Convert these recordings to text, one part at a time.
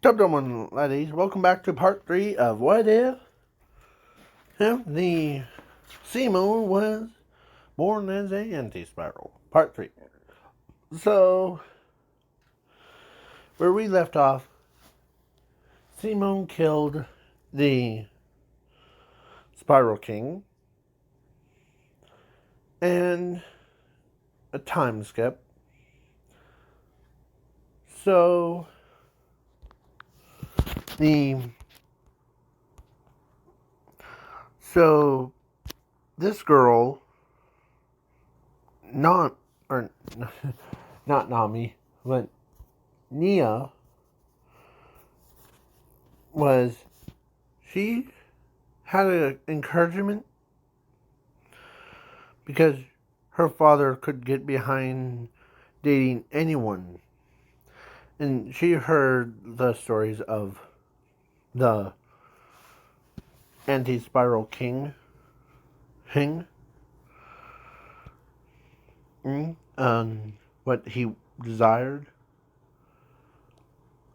Gentlemen, ladies, welcome back to part 3 of What If the Seymour was born as a anti-spiral. Part 3. So, where we left off, Simone killed the Spiral King, and a time skip. So, the so this girl, not or not Nami, but Nia, she had an encouragement because her father could get behind dating anyone. And she heard the stories of the anti-spiral king, Hing, and what he desired.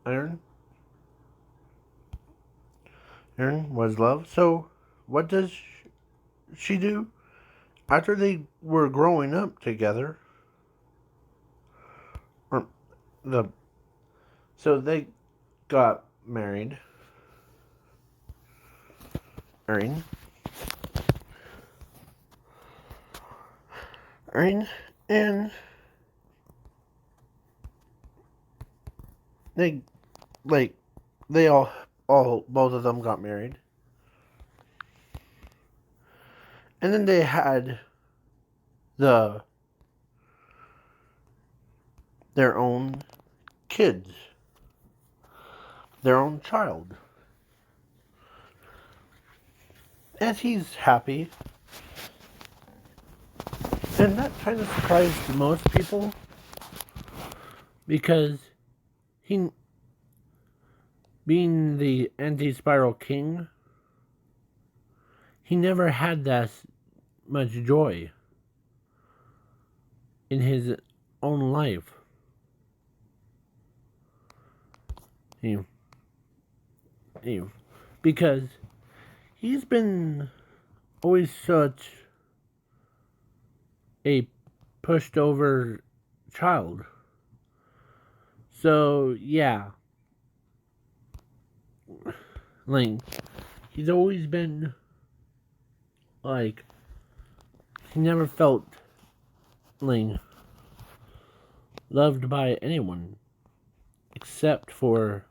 Aaron was love. So, what does she do? After they were growing up together, or the so they got married. Aaron, and they like they all both of them got married, and then they had the their own kids, their own child. And he's happy. And that kind of surprised most people because he, being the anti-spiral king, he never had that much joy in his own life. Because he's been always such a pushed over child. So, yeah. Like, he's always been, like, he never felt, like, loved by anyone except for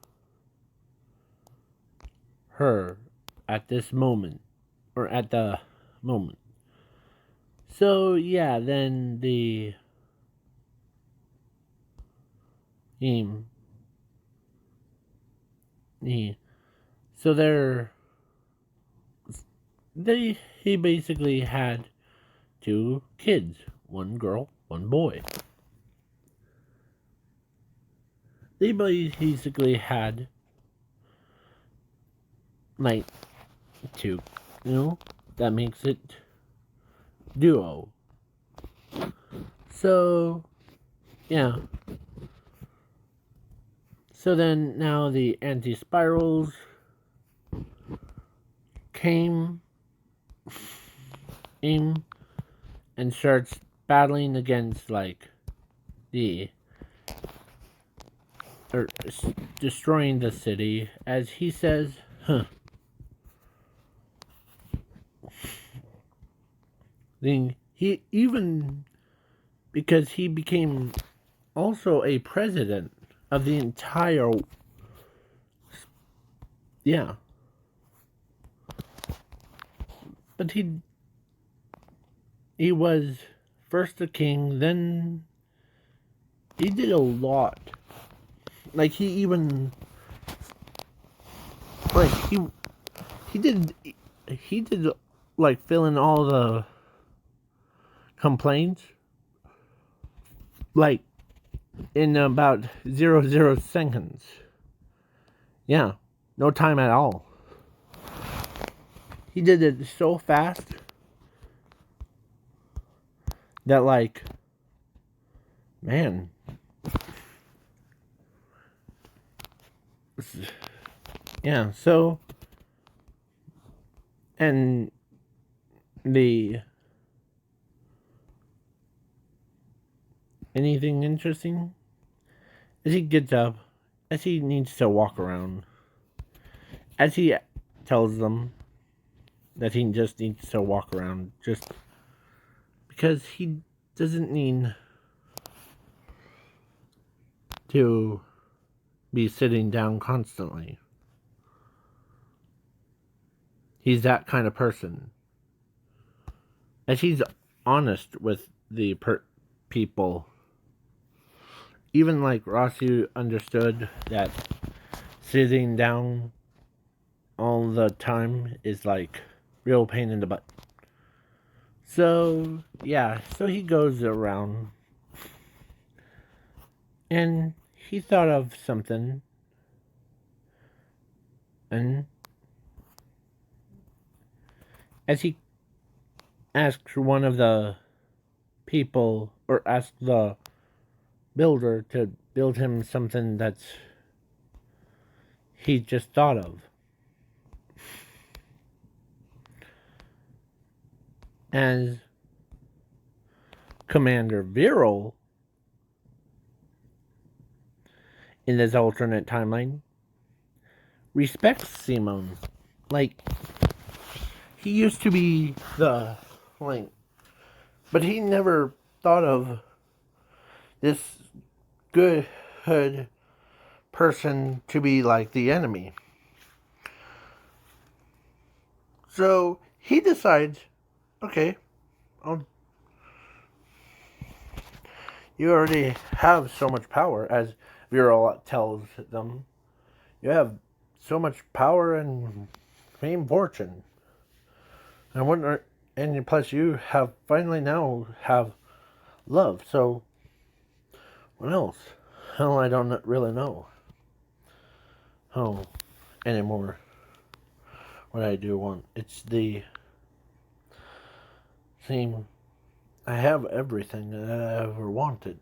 her at this moment, or at the moment. So, yeah, then the so he basically had two kids, one girl, one boy. They basically had like two, that makes it duo. So, yeah. So then now the anti-spirals came in and starts battling against like destroying the city, as he says, Then he even because he became also a president of the entire but he was first a king, then he did a lot. Like he even like he did like fill in all the complaints like in about 0.00 seconds. Yeah, no time at all. He did it so fast that, like, man, Yeah, so, and the, anything interesting? As he gets up, as he needs to walk around, as he tells them that he just needs to walk around, just because he doesn't need to be sitting down constantly. He's that kind of person. As he's honest with the people, even like Rossi understood that sitting down all the time is like real pain in the butt. So, yeah, so he goes around and he thought of something, and as he asked one of the people, or asked the builder to build him something that's he just thought of. As Commander Viral, in this alternate timeline, respects Simone. Like, he used to be the, like, but he never thought of this good person to be like the enemy. So he decides, okay, you already have so much power, as Viral tells them. You have so much power and fame, fortune. And what, and plus you have finally now have love. So what else? Hell, I don't really know. Oh, anymore. What I do want. It's the same. I have everything that I ever wanted.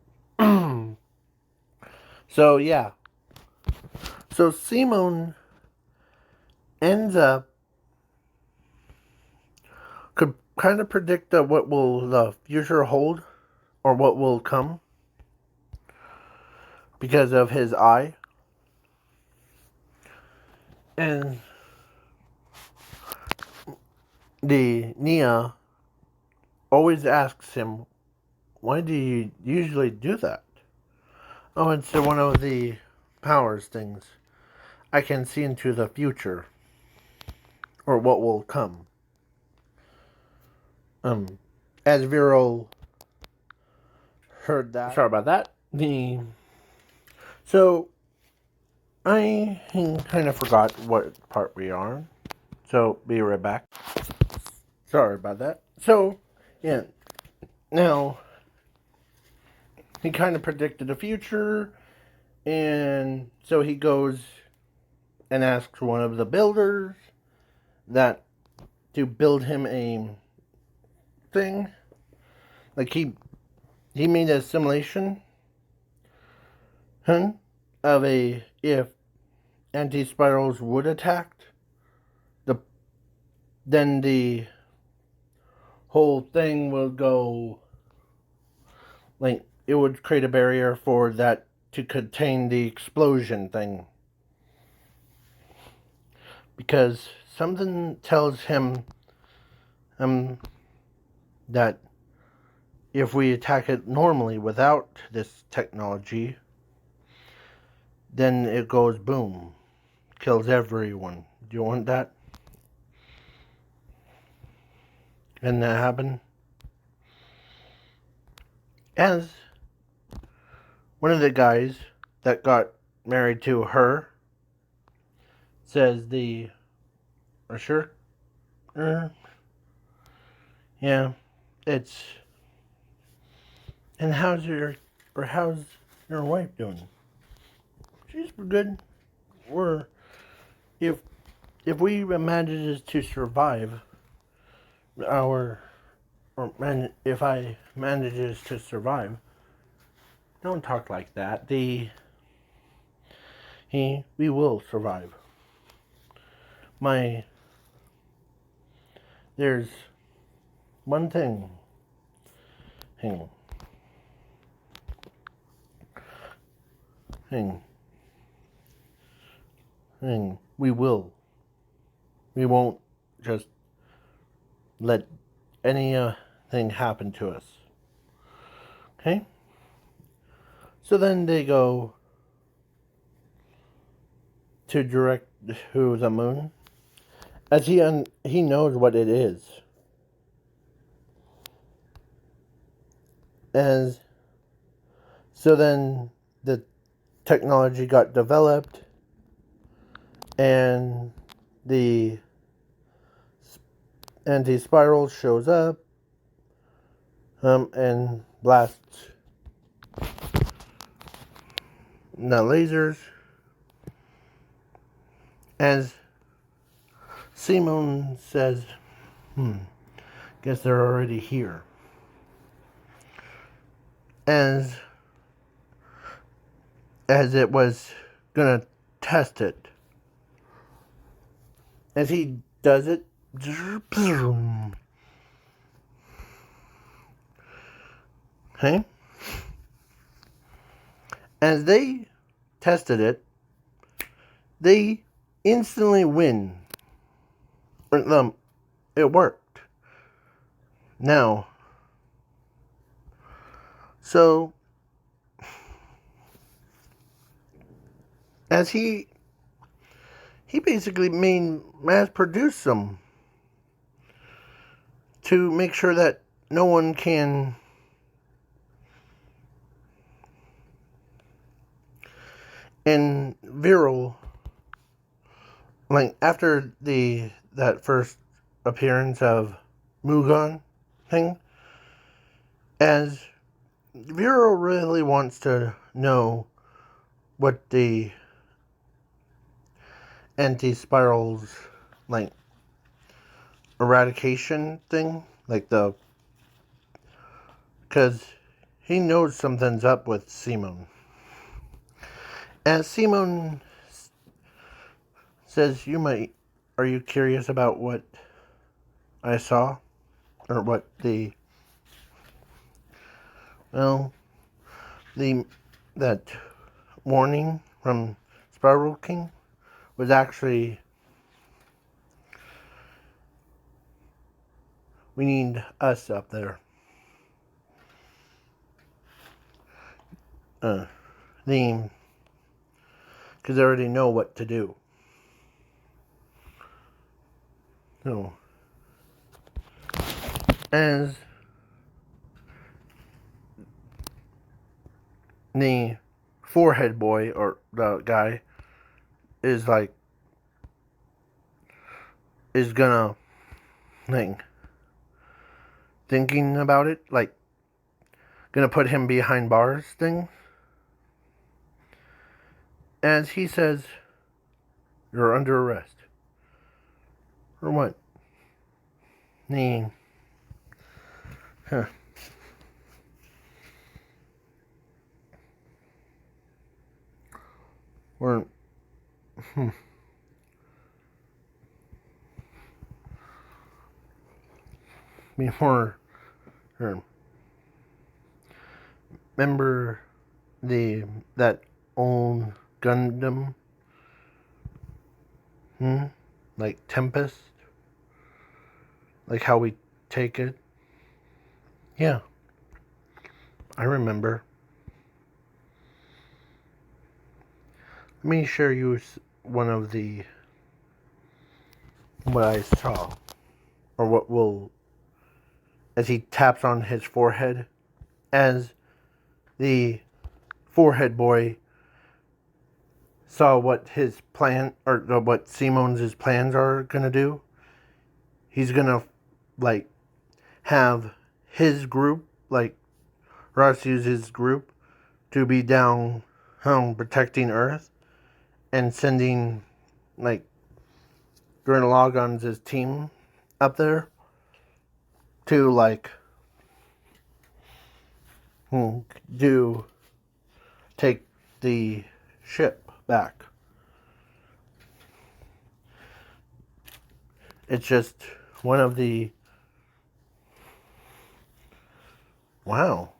So yeah. So Simone ends up could kind of predict what will the future hold, or what will come, because of his eye. And the Nia always asks him, why do you usually do that? Oh, it's one of the powers things. I can see into the future, or what will come. As Vero heard that. Sorry about that. So I kind of forgot what part we are on. So be right back. Sorry about that. So, yeah. Now, he kind of predicted the future, and so he goes and asks one of the builders that to build him a thing. Like he made a simulation of a if anti-spirals would attack, the then the whole thing will go, like, it would create a barrier for that to contain the explosion thing. Because something tells him that if we attack it normally without this technology, then it goes boom, kills everyone. Do you want that? And that happened. As one of the guys that got married to her says, the sure, yeah, it's. And how's your wife doing? She's good. We're if we manages to survive our, if I manages to survive. Don't talk like that. He we will survive. There's one thing. Hang on. We will. We won't just let anything happen to us. Okay? So then they go to direct to the moon, as he knows what it is. As so then the technology got developed, and the auti-spiral shows up, and blasts the lasers. As Simon says, guess they're already here. As it was gonna test it. As he does it, okay? As they tested it, they instantly win. It worked. Now, so as he basically mass produced them to make sure that no one can in viral, like after that first appearance of Mugan thing, as Vero really wants to know what the auti-spirals, like, eradication thing, like because he knows something's up with Simon. As Simon says, are you curious about what I saw? Or what that warning from Spiral King was actually, we need us up there. Because they already know what to do. So, as the forehead boy, or the guy, is gonna, thinking about it, gonna put him behind bars thing. As he says, you're under arrest. For what? Huh. Or, before, remember that old Gundam, like Tempest, like how we take it. Yeah, I remember. Let me share you one of what I saw, or what will, as he taps on his forehead, as the forehead boy saw what his plan, or what Simon's plans are gonna do. He's gonna, have his group, Ross use his group to be down home protecting Earth, and sending, Gurren Lagann's team up there to, take the ship back. It's just one of the... Wow.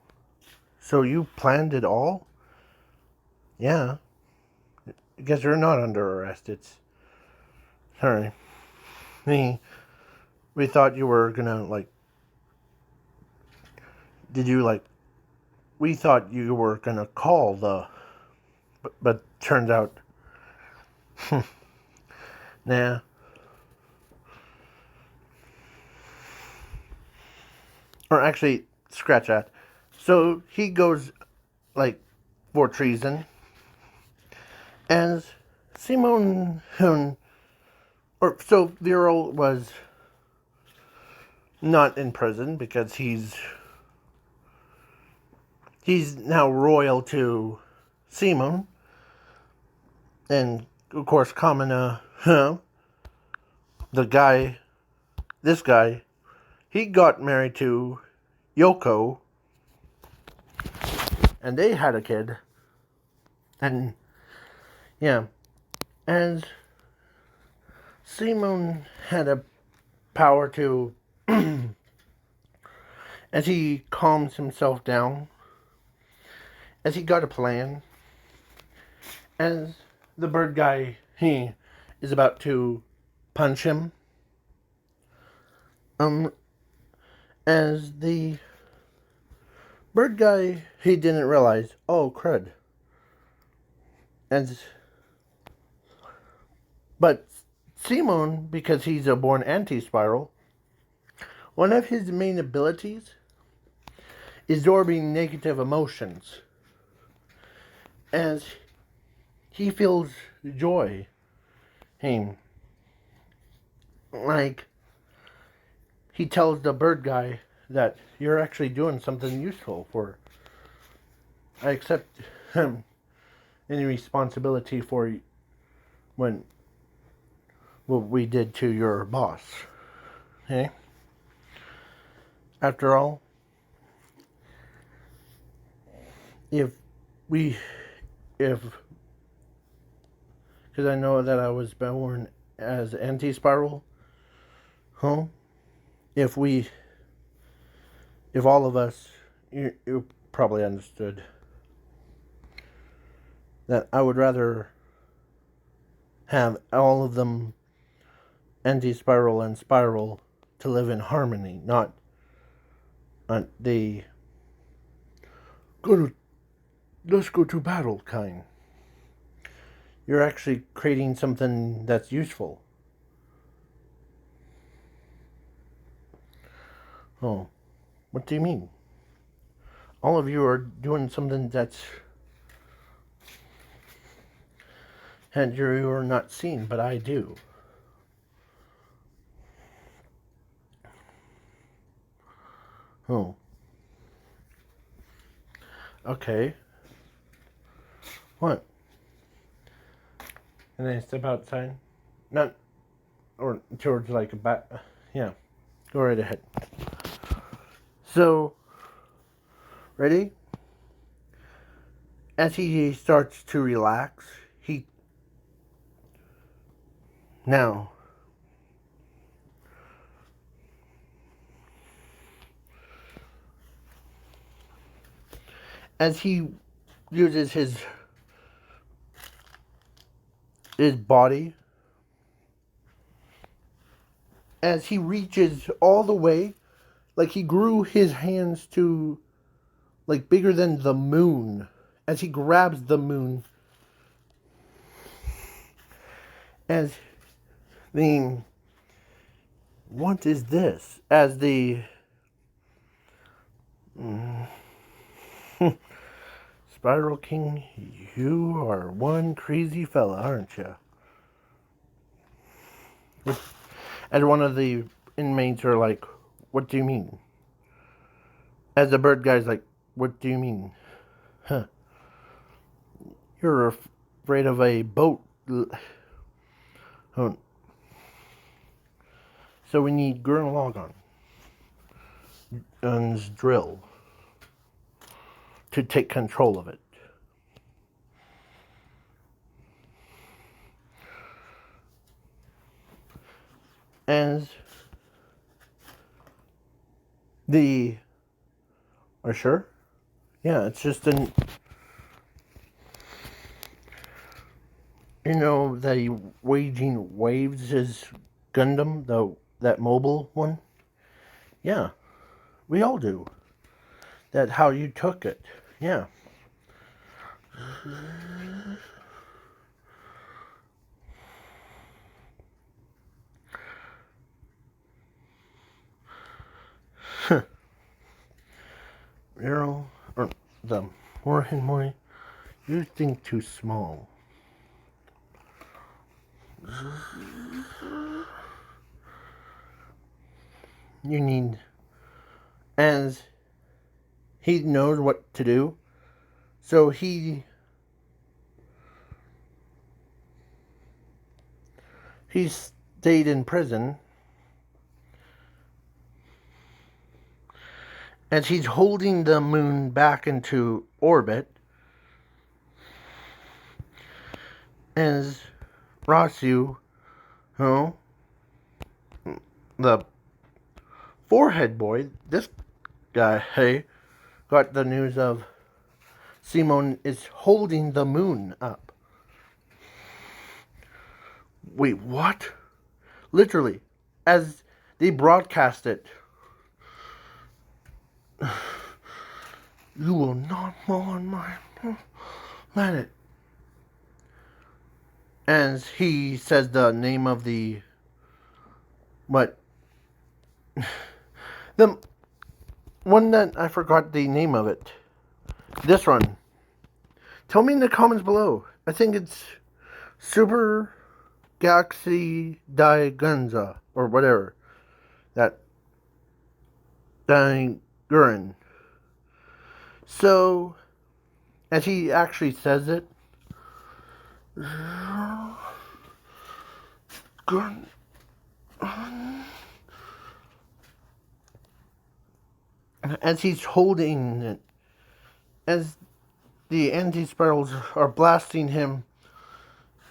So you planned it all? Yeah. I guess you're not under arrest. It's... Sorry. We thought you were gonna, like... Did you, like... We thought you were gonna call the... But turns out... Nah. Or actually, scratch that. So he goes, like, for treason. As Simone... Or, so Viral was not in prison because he's now royal to Simone. And, of course, Kamina, this guy, he got married to Yoko, and they had a kid. And, yeah, as Simone had a power to, as he calms himself down, as he got a plan, as the bird guy, he is about to punch him, as the bird guy, he didn't realize, oh, crud. But Simon, because he's a born auti-spiral, one of his main abilities is absorbing negative emotions. As he feels joy. Like, he tells the bird guy that you're actually doing something useful for... I accept any responsibility for what we did to your boss. Okay? After all, because I know that I was born as anti-spiral, if all of us, you probably understood that I would rather have all of them anti-spiral and spiral to live in harmony, not the let's go to battle kind. You're actually creating something that's useful. Oh, what do you mean? All of you are doing something that's... and you are not seen, but I do. Oh. Okay. What? And then I step outside? Not... or towards like a bat... Yeah. Go right ahead. So... Ready? As he starts to relax, now... as he uses his body, as he reaches all the way, like he grew his hands to, like, bigger than the moon, as he grabs the moon, as the... what is this? As the... Spiral King, you are one crazy fella, aren't you? And one of the inmates are like, what do you mean? As the bird guy's like, what do you mean? Huh. You're afraid of a boat. Oh. So we need Gurren Lagann and drill to take control of it. as the... Are you sure? Yeah, it's just an... You know, the Waging Waves is Gundam, that mobile one? Yeah, we all do. That how you took it. Yeah. Arrow, or the more and more, you think too small. You need, as he knows what to do, so he stayed in prison, as he's holding the moon back into orbit, as Rasu, oh, the forehead boy, this guy, hey, got the news of Simon is holding the moon up. Wait, what? Literally, as they broadcast it. You will not mourn my planet. As he says the name of the... What? The one that I forgot the name of it. This one. Tell me in the comments below. I think it's Super Galaxy Daigunza or whatever. That Daiguren. So, as he actually says it, as he's holding it, as the anti-spirals are blasting him,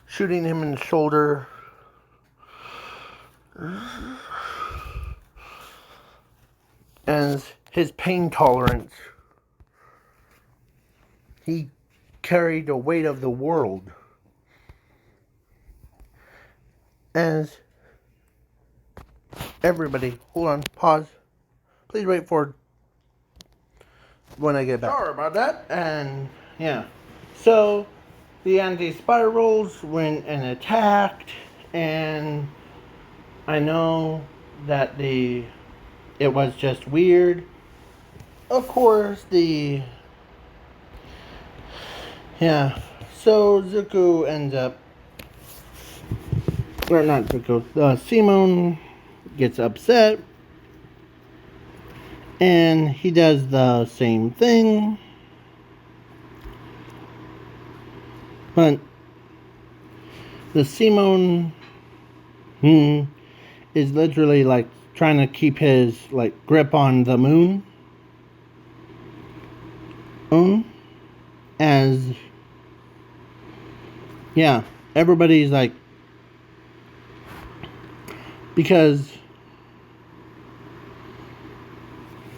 shooting him in the shoulder, as his pain tolerance, he carried the weight of the world. As everybody, hold on, pause. Please wait for when I get back. Sorry about that. And yeah, so the anti-spirals went and attacked, and I know that it was just weird. Of course, yeah. So Zuko ends up, or not Zuko, Simon gets upset, and he does the same thing, but the Simon is literally like trying to keep his like grip on the moon, as yeah, everybody's like, because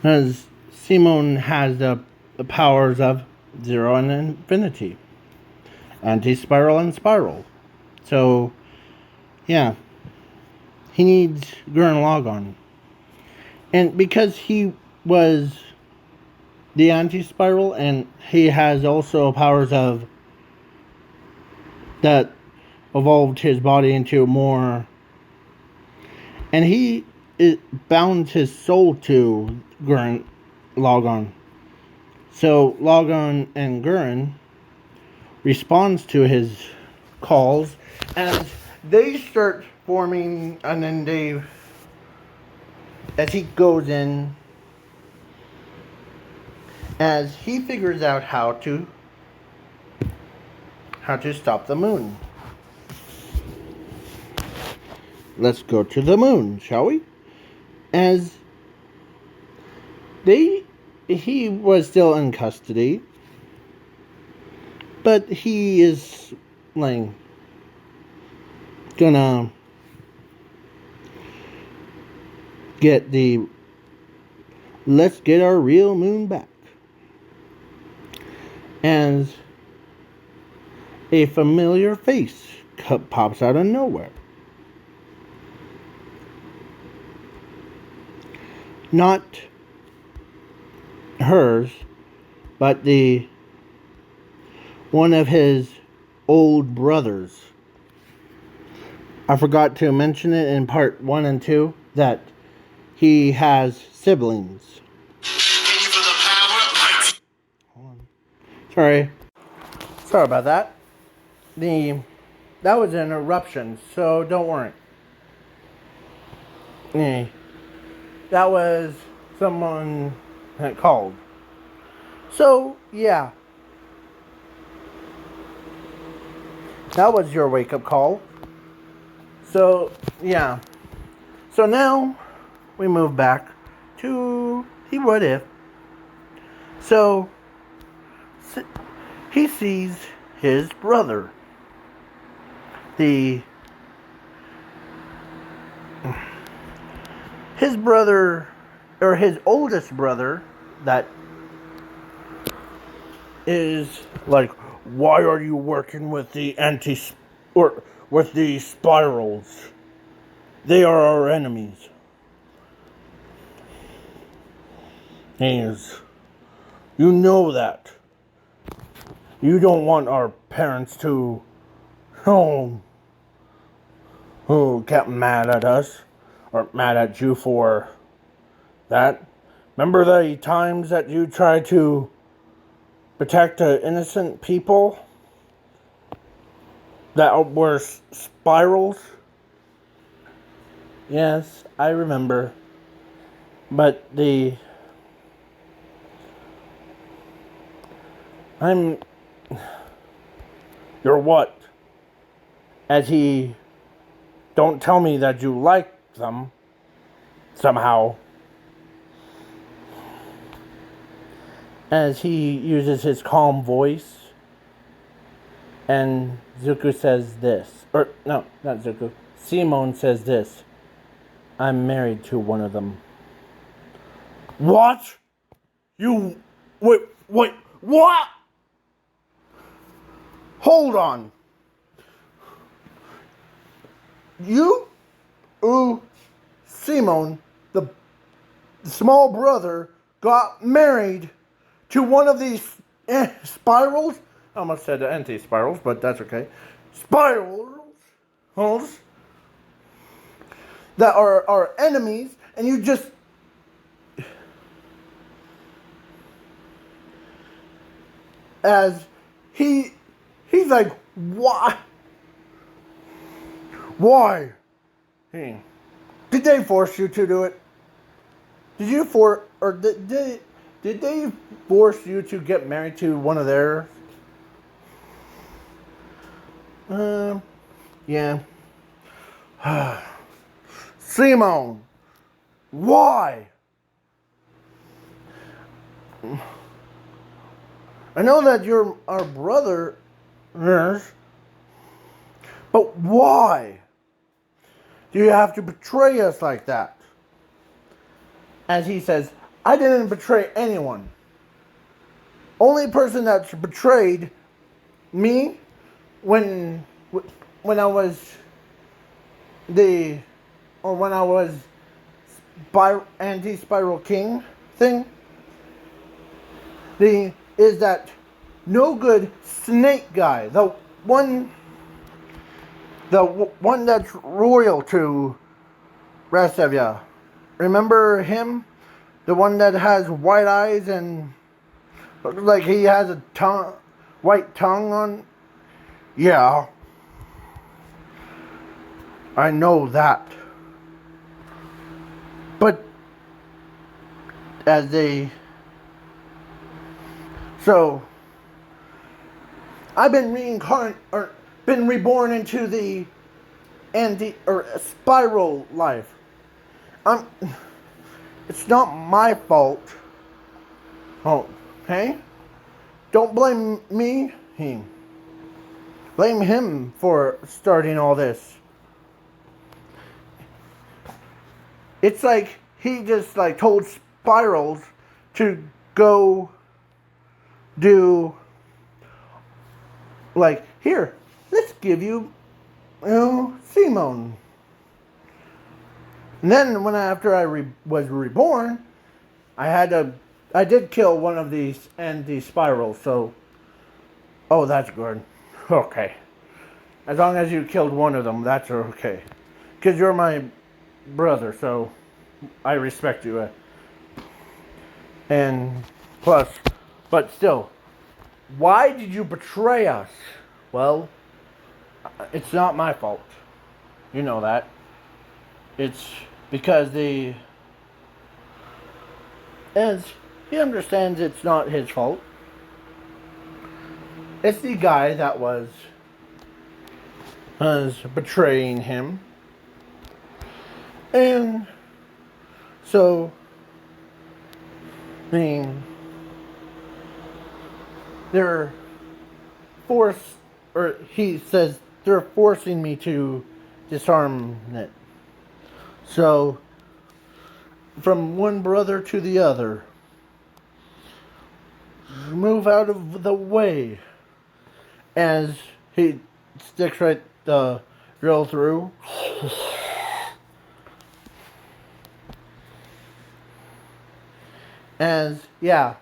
as Simon has the powers of zero and infinity, anti-spiral and spiral, so yeah, he needs Gurren Lagann, and because he was the anti-spiral and he has also powers of that evolved his body into more, and it bound his soul to Gurren Lagann. So Lagann and Gurren responds to his calls, and they start forming, and then as he goes in, as he figures out how to stop the moon. Let's go to the moon, shall we? As he was still in custody, but he is like gonna let's get our real moon back. And a familiar face pops out of nowhere. Not hers, but one of his old brothers. I forgot to mention it in part 1 and 2 that he has siblings. Hold on. Sorry about that. That was an eruption, so don't worry. That was someone that called. So, yeah. That was your wake-up call. So, yeah. So now, we move back to the what if. So, he sees his brother. His brother, or his oldest brother, that is like, why are you working with the with the spirals? They are our enemies. Yes, you know that. You don't want our parents to, get mad at us, or mad at you for that. Remember the times that you tried to protect the innocent people that were spirals? Yes, I remember. But you're what? As he, don't tell me that you like them, somehow. As he uses his calm voice, and Zuko says this, or no, not Zuko, Simone says this, I'm married to one of them. What? Wait, what? Hold on. Simone, the small brother, got married to one of these spirals. I almost said anti-spirals, but that's okay. Spirals that are our enemies, and you just... As he's like, why? Why? Did they force you to do it? Did they force you to get married to one of theirs? Yeah. Simone, why? I know that you're our brother, but why do you have to betray us like that? As he says, I didn't betray anyone. Only person that's betrayed me when I was anti-spiral king thing, is that no good snake guy, the one that's royal to rest of ya. Remember him? The one that has white eyes and looks like he has a white tongue on. Yeah, I know that. But so I've been been reborn into the spiral life. It's not my fault. Oh, okay? Don't blame me. Blame him for starting all this. It's like he just like told Spirals to go do like, here, let's give you, Simone. And then after I was reborn, I did kill one of these anti-spirals, so, oh, that's good. Okay. As long as you killed one of them, that's okay. Because you're my brother, so I respect you. And plus, but still, why did you betray us? Well, it's not my fault. You know that. It's because as he understands it's not his fault. It's the guy that was betraying him. And so, I mean, they're he says they're forcing me to disarm it. So, from one brother to the other, move out of the way. As he sticks the drill through. As, yeah.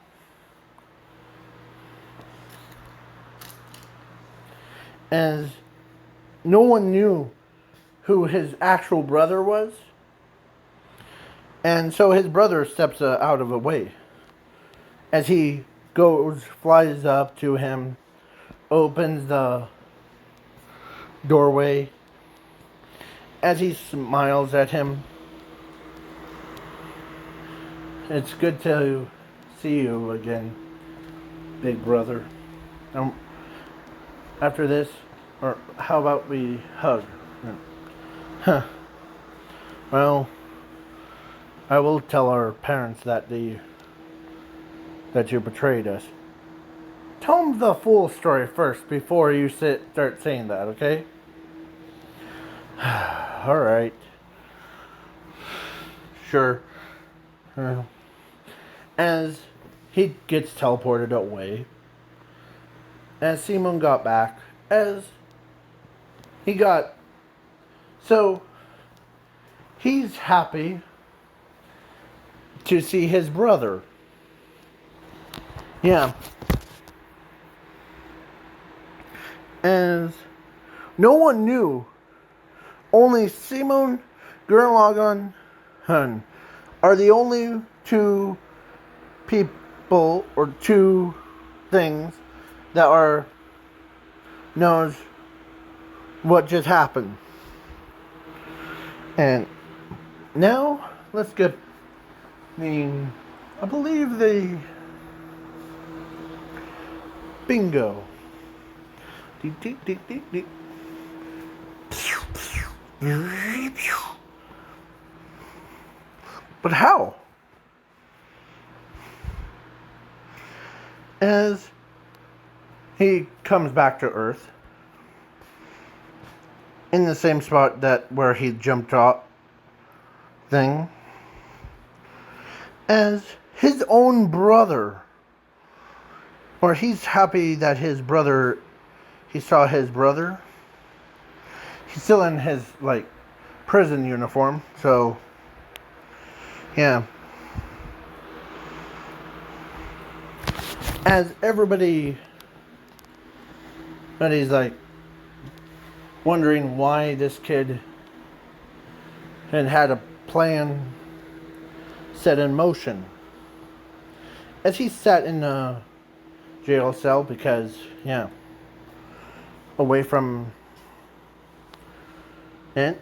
As no one knew who his actual brother was. And so his brother steps out of the way. As he flies up to him, opens the doorway. As he smiles at him. It's good to see you again, big brother. After this, or how about we hug? Huh. Well, I will tell our parents that you betrayed us. Tell them the full story first before you start saying that, okay? All right. Sure. As he gets teleported away, as Simon got back, so he's happy to see his brother. Yeah. As no one knew, only Simon, Gurren Hun are the only two people or two things that knows what just happened. And now let's get I believe the bingo. But how? As he comes back to Earth in the same spot where he jumped off thing, as his own brother, or he's happy that he saw his brother. He's still in his prison uniform, so yeah. As everybody's wondering why this kid had a plan set in motion. As he sat in a jail cell because, yeah, away from it.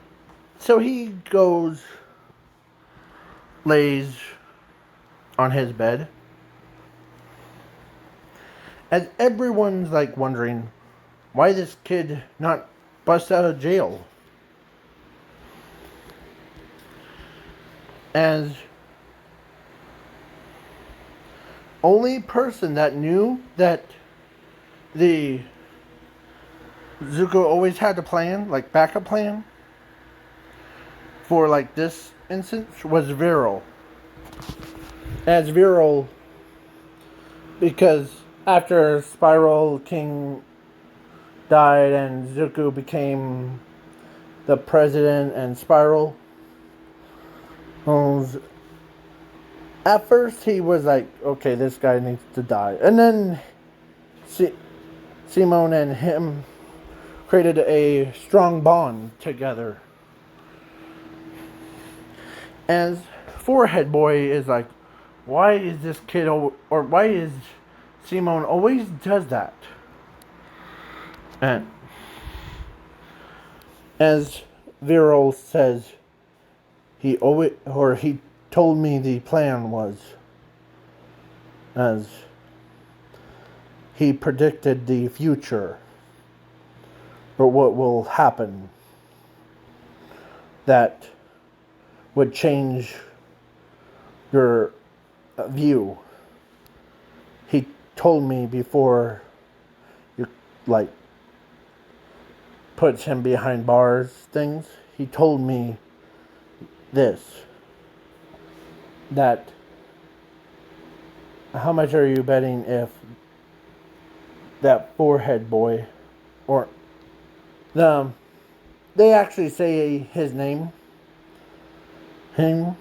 So he lays on his bed. As everyone's wondering why this kid not bust out of jail. As only person that knew that the Zuko always had a plan, backup plan for this instance, was Viral. as Viral, because after Spiral King died and Zuko became the president and Spiral, at first he was like, okay, this guy needs to die. And then Simone and him created a strong bond together. As Forehead Boy is like, why is this kid, or why is Simone always does that? And as Viral says, he told me the plan was, as he predicted the future, or what will happen, that would change your view. He told me before you, like, puts him behind bars things. He told me this, that how much are you betting if that Forehead Boy, or they actually say his name, him,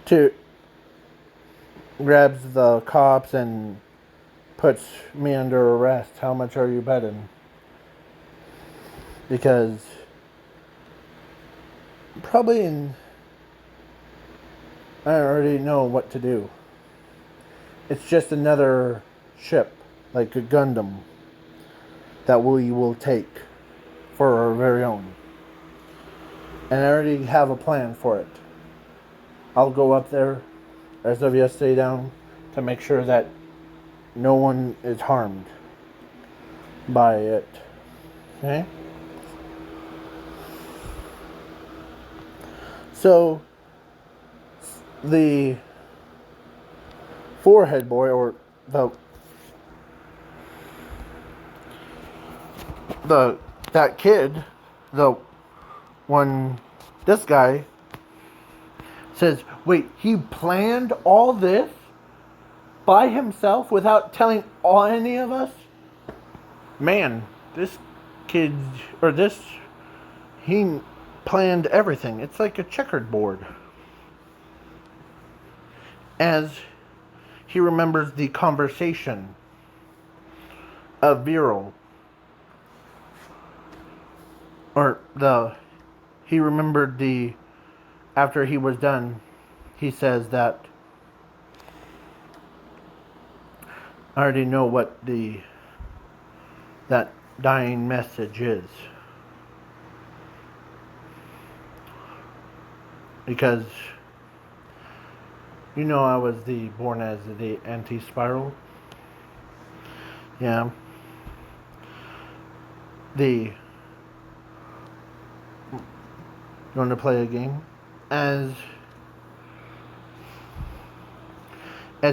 to grabs the cops and puts me under arrest. How much are you betting? Because probably I already know what to do. It's just another ship, like a Gundam, that we will take for our very own. And I already have a plan for it. I'll go up there, SWS stay down, to make sure that no one is harmed by it. Okay? So, the Forehead Boy, or that kid, the one, this guy says, wait, he planned all this by himself without telling any of us? Man, this kid, he planned everything. It's like a checkered board. As he remembers the conversation of Viral, he remembered after he was done, he says that, I already know what that dying message is. Because, I was born as the auti-spiral. Yeah. You want to play a game? As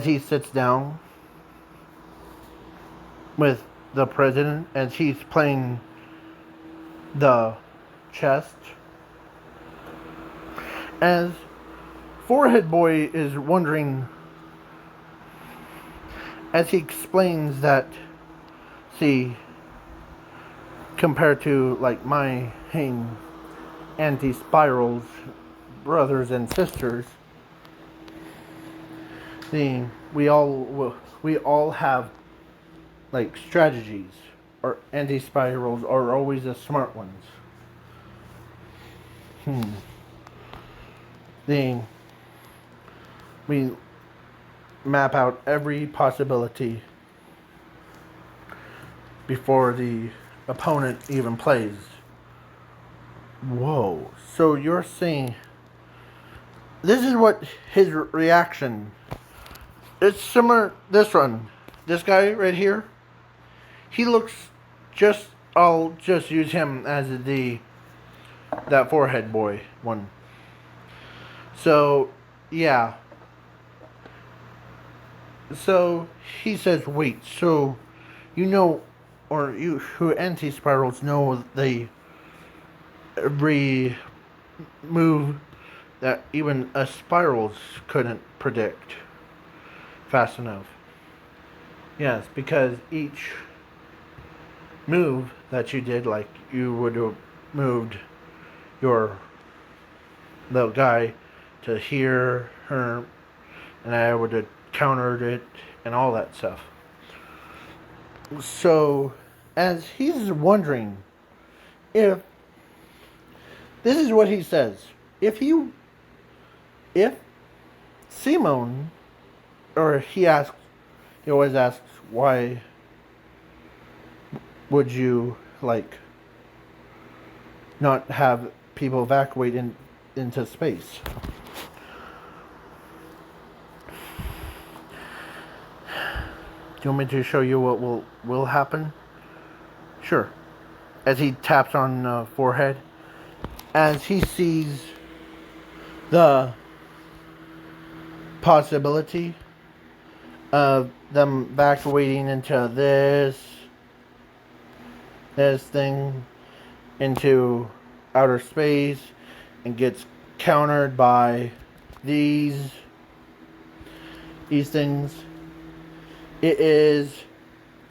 he sits down with the president, as he's playing the chess, as Forehead Boy is wondering, as he explains that, see, compared to like my anti-spirals brothers and sisters, we all have like strategies, or anti-spirals are always the smart ones. We map out every possibility before the opponent even plays. Whoa. So you're saying this is what his reaction. It's similar. This one. This guy right here. He looks I'll just use him as that Forehead Boy one. So, yeah. So he says, wait, so or you who anti-spirals know every move that even a spirals couldn't predict fast enough. Yes, because each move that you did, like you would have moved your little guy to here, her, and I would have countered it and all that stuff. So, as he's wondering if this is what he says, if Simone, or he always asks, why would you like not have people evacuate into space? Do you want me to show you what will happen? Sure. As he taps on the forehead, as he sees the possibility of them evacuating into this thing, into outer space, and gets countered by these things. It is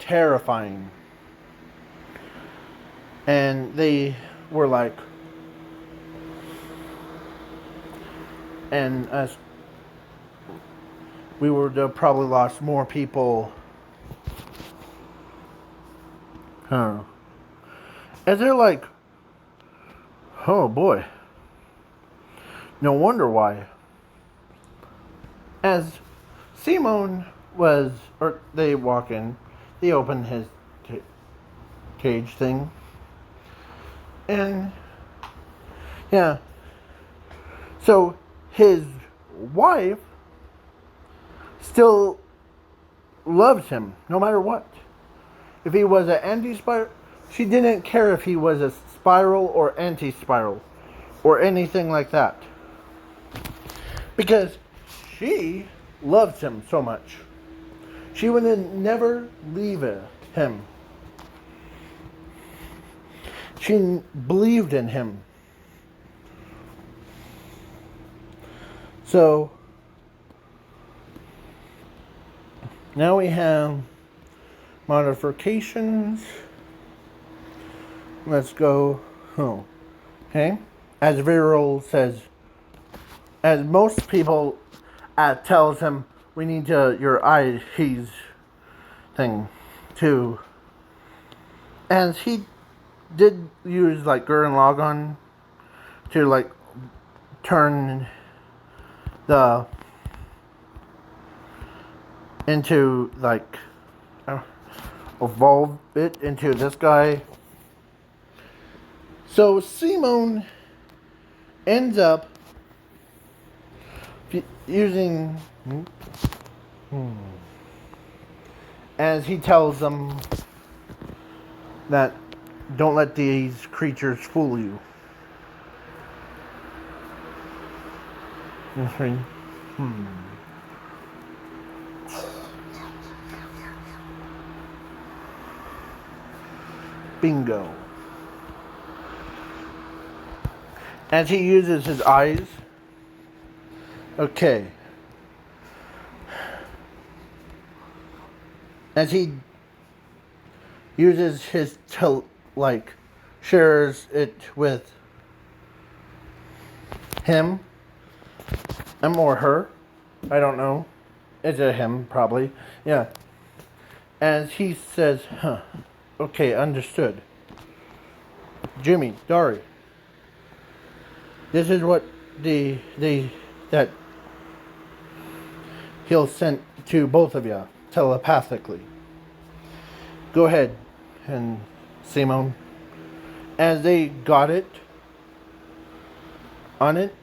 terrifying. And they were like, and us, we would have probably lost more people. Huh. And they're like, oh boy. No wonder why. As Simone was, or they walk in, they open his cage thing. And, yeah. So, his wife still loves him, no matter what. If he was an anti-spiral, she didn't care if he was a spiral or anti-spiral, or anything like that. Because she loves him so much. She would never leave him. She believed in him. So, now we have modifications. Let's go home. Okay? As Viral says, as most people tells him, we need your IDs thing too. As he did use like Gurren Lagann to like turn the into like evolve it into this guy. So Simone ends up using, as he tells them that don't let these creatures fool you. Bingo. As he uses his eyes. Okay. As he uses his shares it with him or her. I don't know. It's a him, probably. Yeah. As he says, huh. Okay, understood. Jimmy, Dari. This is what that he'll send to both of you telepathically. Go ahead, and Simone. As they got it on it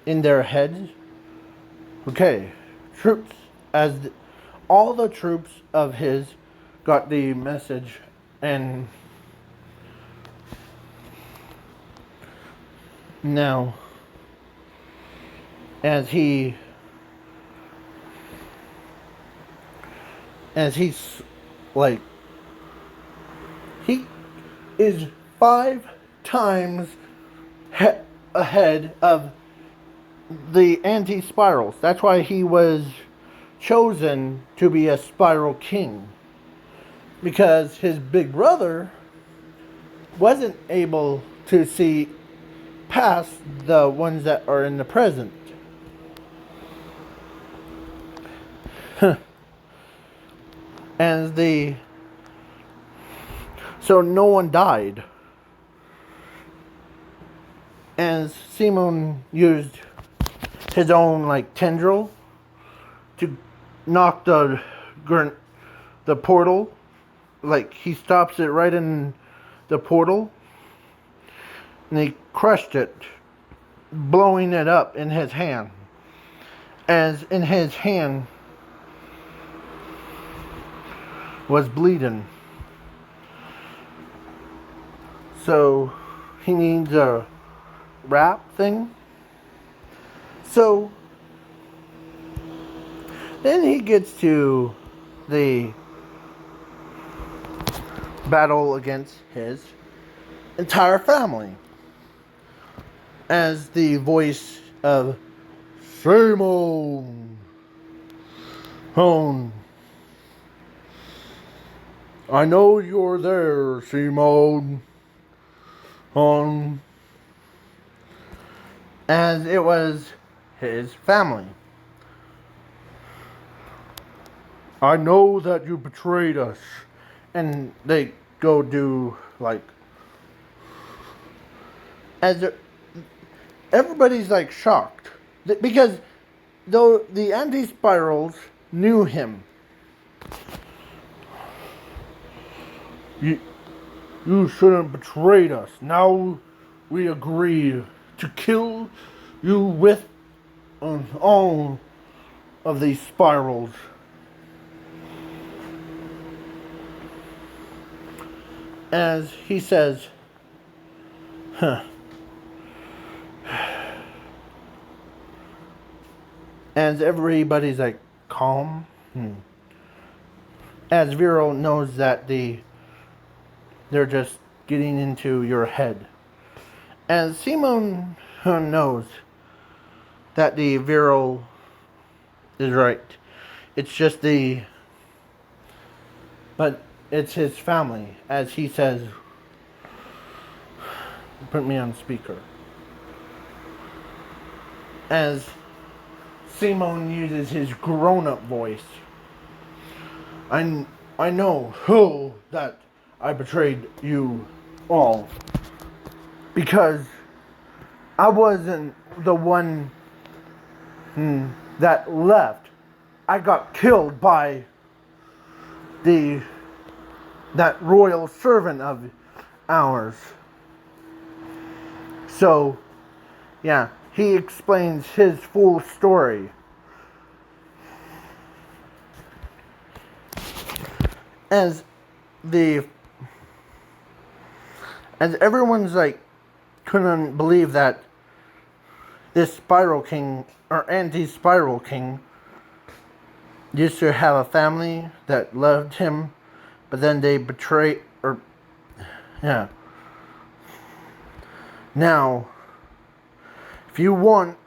in their heads. Okay, troops, all the troops of his got the message, and now as he's like, he is 5 times ahead of the anti-spirals. That's why he was chosen to be a spiral king. Because his big brother wasn't able to see past the ones that are in the present. And so no one died. And Simon used his own like tendril to knock the portal. Like he stops it right in the portal, and he crushed it, blowing it up in his hand. As in his hand was bleeding. So he needs a wrap thing. So then he gets to the battle against his entire family as the voice of Simon. I know you're there, Simon. As it was his family. I know that you betrayed us. And they go do like, as everybody's like shocked because though the anti-spirals knew him. You shouldn't betrayed us. Now we agree to kill you with all of these spirals. As he says, as everybody's like calm. As Vero knows that they're just getting into your head. As Simon knows that the Vero is right. It's just but it's his family, as he says. Put me on speaker. As Simon uses his grown-up voice. I know who that I betrayed you all. Because I wasn't the one that left. I got killed by that royal servant of ours. So, yeah, he explains his full story. As everyone's like couldn't believe that this Spiral King or anti-Spiral King used to have a family that loved him, but then they betrayed Now, if you want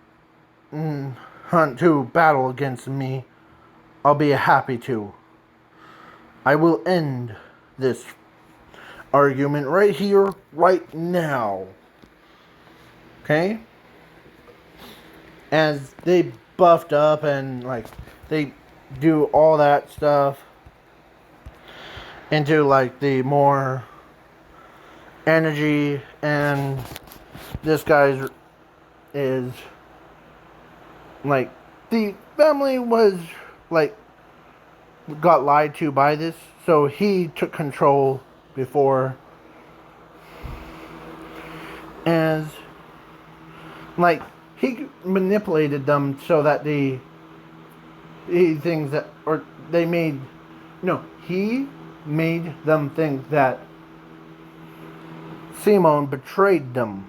Hunt to battle against me, I'll be happy to. I will end this argument right here, right now. Okay? As they buffed up and like they do all that stuff into like the more energy, and this guy's is like the family was like got lied to by this, so he took control before, as like he manipulated them so that he made them think that Simon betrayed them.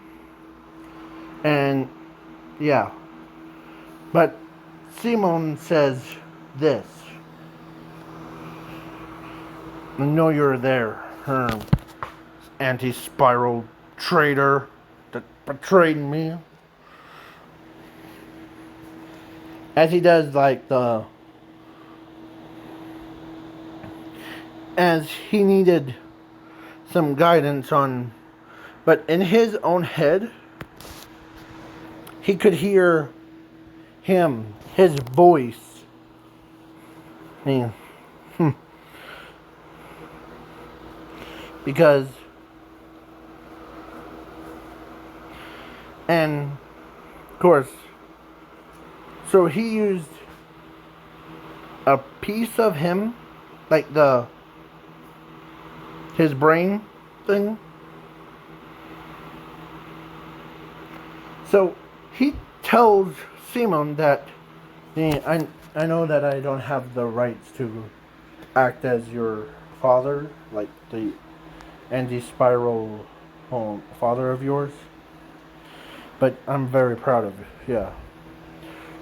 And yeah, but Simon says this: I know you're there, anti-spiral traitor that betrayed me. as he does like as he needed some guidance on, but in his own head, he could hear his voice. I mean, because, and of course, so he used a piece of him, like his brain thing. So he tells Simon that, I know that I don't have the rights to act as your father, like the auti-spiral father of yours, but I'm very proud of you. Yeah,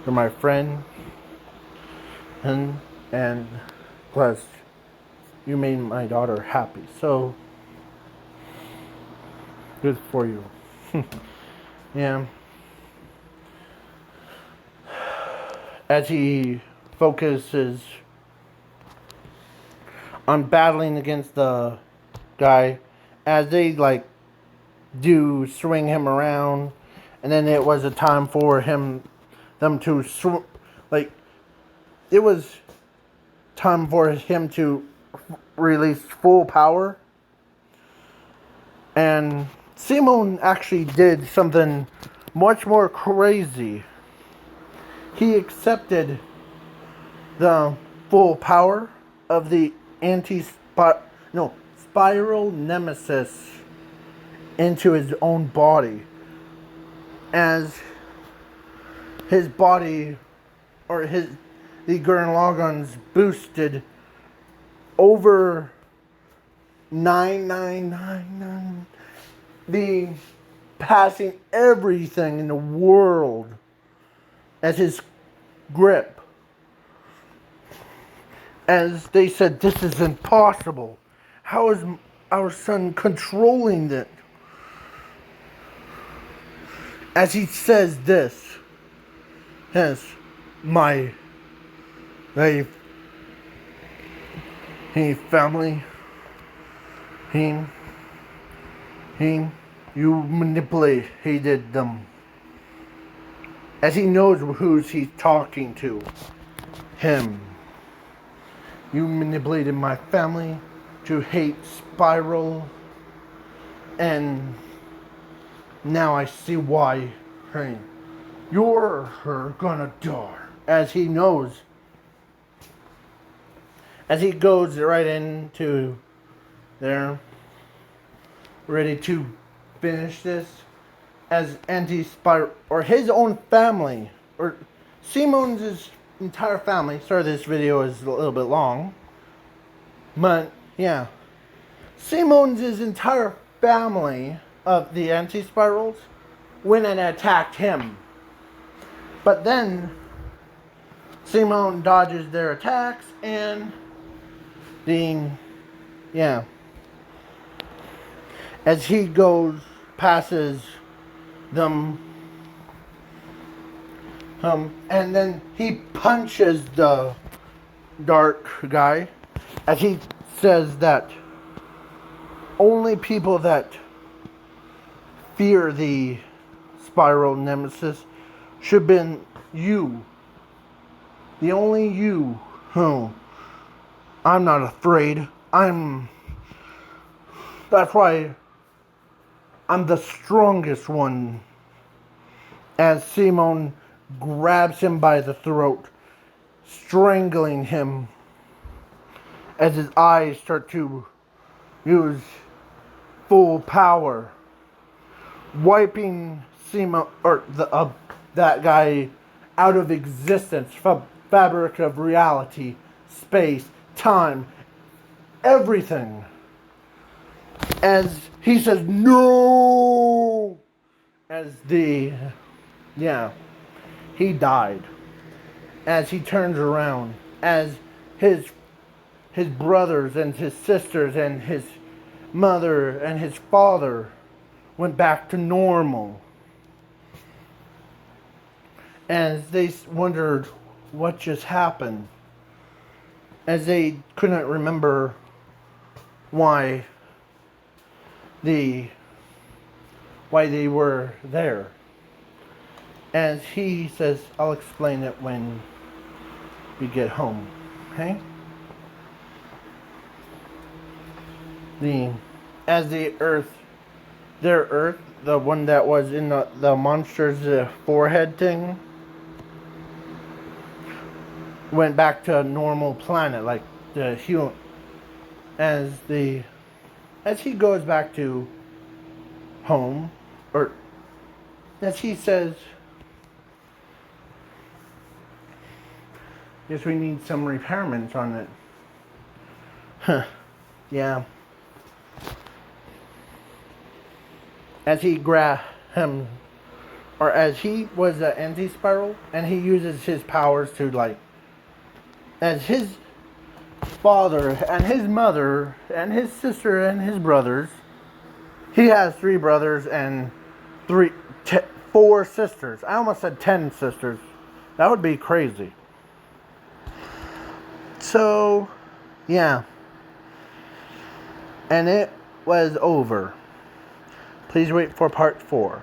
you're my friend, and plus you made my daughter happy. So good for you. Yeah. As he focuses on battling against the guy, as they like do swing him around, and then it was a time for them to like it was time for him to release full power, and Simon actually did something much more crazy. He accepted the full power of the spiral nemesis into his own body, as his body, or the Gurren Lagans boosted over 9999, the passing everything in the world as his grip. As they said, this is impossible. How is our son controlling it? As he says this, yes, my hey family, he you manipulated them. As he knows who's he's talking to, him. You manipulated my family to hate Spiral, and now I see why you're gonna die. As he knows, as he goes right into there, ready to finish this, as auti-spiral, or his own family, or Simon's entire family. Sorry, this video is a little bit long, but yeah, Simon's entire family of the auti-spirals went and attacked him. But then Simon dodges their attacks, and as he passes them, and then he punches the dark guy, as he says that only people that fear the spiral nemesis should have been you. The only you. I'm not afraid. That's why I'm the strongest one. As Simon grabs him by the throat, strangling him, as his eyes start to use full power, wiping Simon, or that guy, out of existence, from fabric of reality, space, time, everything. As he says no, as he died. As he turns around, as his brothers and his sisters and his mother and his father went back to normal. As they wondered what just happened, as they couldn't remember why the why they were there. As he says, I'll explain it when we get home. Okay? The as the earth, their earth, the one that was in the monster's forehead thing, went back to a normal planet, like the human. As he goes back to home, or as he says, yes, we need some repairments on it. Huh. Yeah. As he him, or as he was an anti-spiral, and he uses his powers to, like, as his father and his mother and his sister and his brothers. He has 3 brothers and 4 sisters. I almost said 10 sisters. That would be crazy. So, yeah. And it was over. Please wait for part 4.